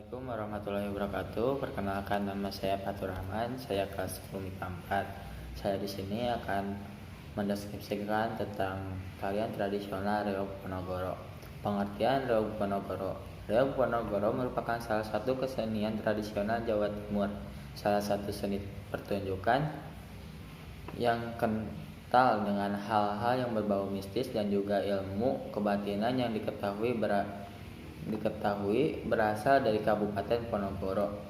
Assalamualaikum warahmatullahi wabarakatuh. Perkenalkan, nama saya Fatur Rahman. Saya kelas 10 MIPA 4. Saya di sini akan mendeskripsikan tentang tarian tradisional Reog Ponorogo. Pengertian Reog Ponorogo. Reog Ponorogo merupakan salah satu kesenian tradisional Jawa Timur. Salah satu seni pertunjukan yang kental dengan hal-hal yang berbau mistis dan juga ilmu kebatinan yang diketahui berasal dari Kabupaten Ponorogo.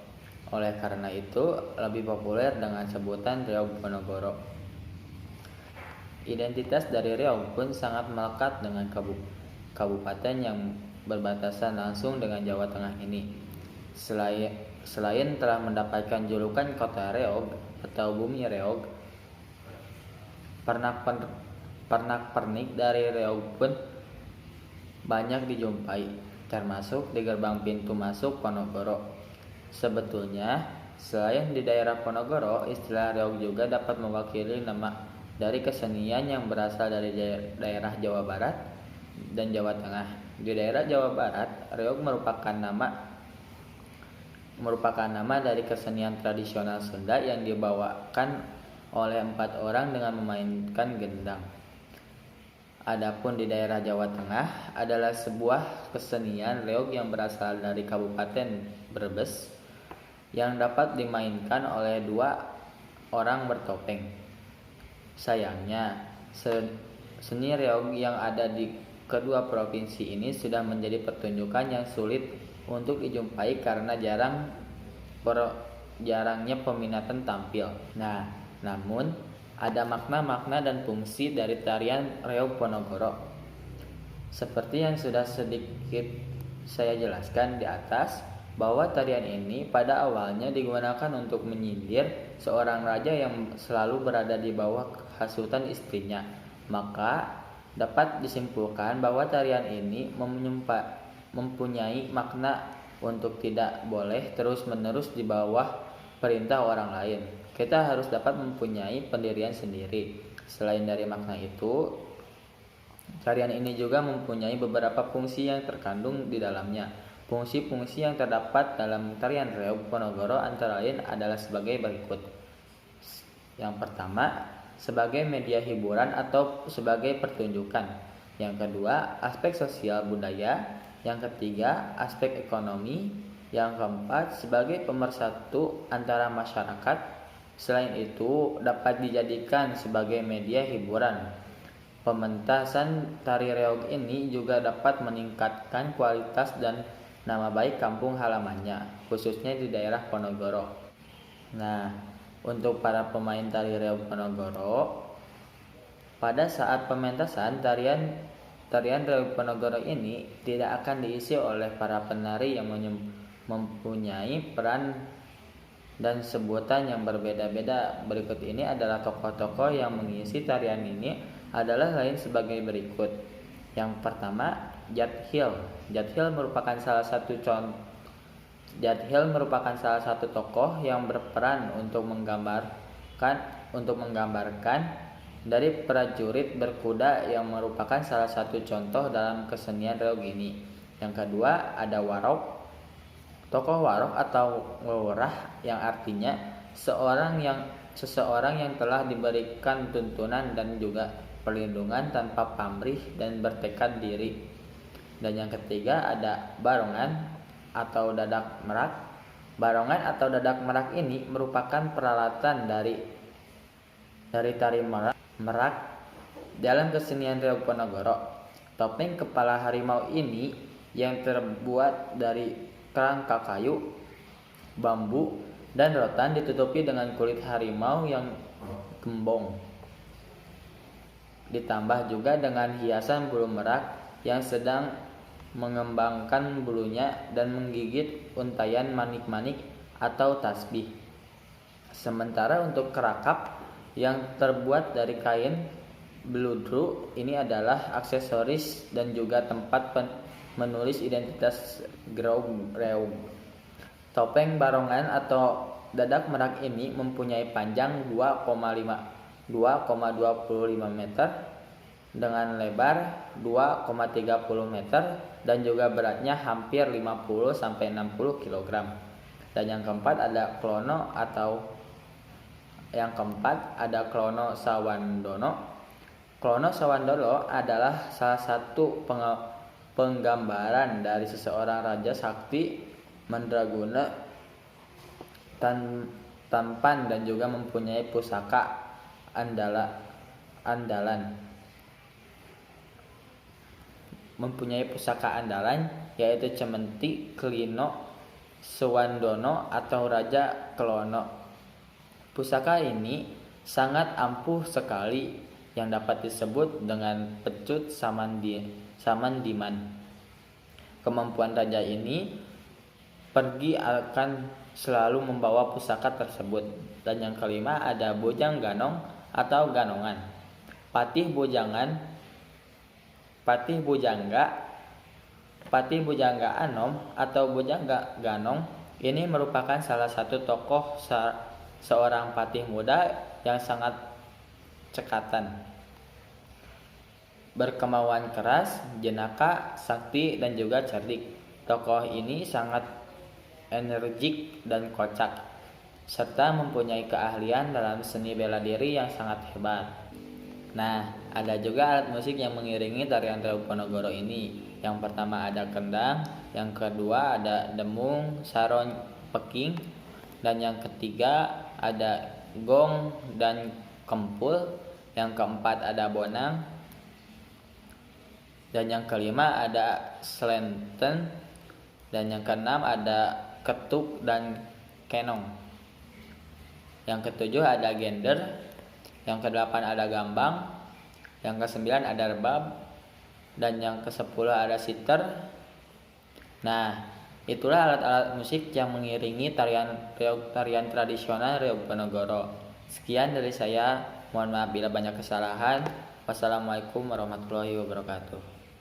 Oleh karena itu, lebih populer dengan sebutan Reog Ponorogo. Identitas dari Reog pun sangat melekat dengan kabupaten yang berbatasan langsung dengan Jawa Tengah ini. Selain telah mendapatkan julukan Kota Reog atau Bumi Reog, pernak-pernik dari Reog pun banyak dijumpai, termasuk di gerbang pintu masuk Ponorogo. Sebetulnya, selain di daerah Ponorogo, istilah Reog juga dapat mewakili nama dari kesenian yang berasal dari daerah Jawa Barat dan Jawa Tengah. Di daerah Jawa Barat, Reog merupakan nama dari kesenian tradisional Sunda yang dibawakan oleh 4 orang dengan memainkan gendang. Adapun di daerah Jawa Tengah adalah sebuah kesenian Reog yang berasal dari Kabupaten Brebes yang dapat dimainkan oleh 2 orang bertopeng. Sayangnya, seni Reog yang ada di kedua provinsi ini sudah menjadi pertunjukan yang sulit untuk dijumpai karena jarangnya peminatan tampil. Namun ada makna-makna dan fungsi dari tarian Reog Ponorogo. Seperti yang sudah sedikit saya jelaskan di atas, bahwa tarian ini pada awalnya digunakan untuk menyindir seorang raja yang selalu berada di bawah hasutan istrinya. Maka dapat disimpulkan bahwa tarian ini mempunyai makna untuk tidak boleh terus-menerus di bawah perintah orang lain. Kita harus dapat mempunyai pendirian sendiri. Selain dari makna itu, tarian ini juga mempunyai beberapa fungsi yang terkandung di dalamnya. Fungsi-fungsi yang terdapat dalam tarian Reog Ponorogo antara lain adalah sebagai berikut. Yang pertama, sebagai media hiburan atau sebagai pertunjukan. Yang kedua, aspek sosial budaya. Yang ketiga, aspek ekonomi. Yang keempat, sebagai pemersatu antara masyarakat. Selain itu, dapat dijadikan sebagai media hiburan. Pementasan tari Reog ini juga dapat meningkatkan kualitas dan nama baik kampung halamannya, khususnya di daerah Ponorogo. Untuk para pemain tari Reog Ponorogo, pada saat pementasan tarian Reog Ponorogo ini tidak akan diisi oleh para penari yang mempunyai peran dan sebutan yang berbeda-beda. Berikut ini adalah tokoh-tokoh yang mengisi tarian ini adalah lain sebagai berikut. Yang pertama, Jadhil. Jadhil merupakan salah satu tokoh yang berperan untuk menggambarkan dari prajurit berkuda yang merupakan salah satu contoh dalam kesenian Reog ini. Yang kedua, ada Warog. Tokoh Warog atau lurah yang artinya seseorang yang telah diberikan tuntunan dan juga perlindungan tanpa pamrih dan bertekad diri. Dan yang ketiga ada Barongan atau Dadak Merak. Barongan atau Dadak Merak ini merupakan peralatan dari tari merak dalam kesenian Reog Ponorogo. Topeng kepala harimau ini yang terbuat dari kerangka kayu, bambu, dan rotan ditutupi dengan kulit harimau yang gembong. Ditambah juga dengan hiasan bulu merak yang sedang mengembangkan bulunya dan menggigit untayan manik-manik atau tasbih. Sementara untuk kerakap yang terbuat dari kain beludru ini adalah aksesoris dan juga tempat menulis identitas Reog. Topeng Barongan atau Dadak Merak ini mempunyai panjang 2,25 meter dengan lebar 2,30 meter dan juga beratnya hampir 50 sampai 60 kg. Dan yang keempat ada Klono Sawandono. Klono Sawandono adalah salah satu penggambaran dari seseorang raja sakti mandraguna tampan dan juga mempunyai pusaka andalan yaitu Cementi Klino Sawandono atau Raja Klono. Pusaka ini sangat ampuh sekali yang dapat disebut dengan pecut samandiman. Kemampuan raja ini pergi akan selalu membawa pusaka tersebut. Dan yang kelima ada Bojang Ganong atau Ganongan. Patih Bojangga Anom atau Bojangga Ganong ini merupakan salah satu tokoh seorang patih muda yang sangat cekatan, berkemauan keras, jenaka, sakti dan juga cerdik. Tokoh ini sangat energik dan kocak serta mempunyai keahlian dalam seni bela diri yang sangat hebat. Nah, ada juga alat musik yang mengiringi tarian Reog Ponorogo ini. Yang pertama ada kendang, yang kedua ada demung, saron, peking, dan yang ketiga ada gong dan kempul, yang keempat ada bonang, dan yang kelima ada slenten, dan yang keenam ada ketuk dan kenong. Yang ketujuh ada gender, yang kedelapan ada gambang, yang kesembilan ada rebab, dan yang kesepuluh ada siter. Nah, itulah alat-alat musik yang mengiringi tarian tradisional Reog Ponorogo. Sekian dari saya, mohon maaf bila banyak kesalahan. Wassalamualaikum warahmatullahi wabarakatuh.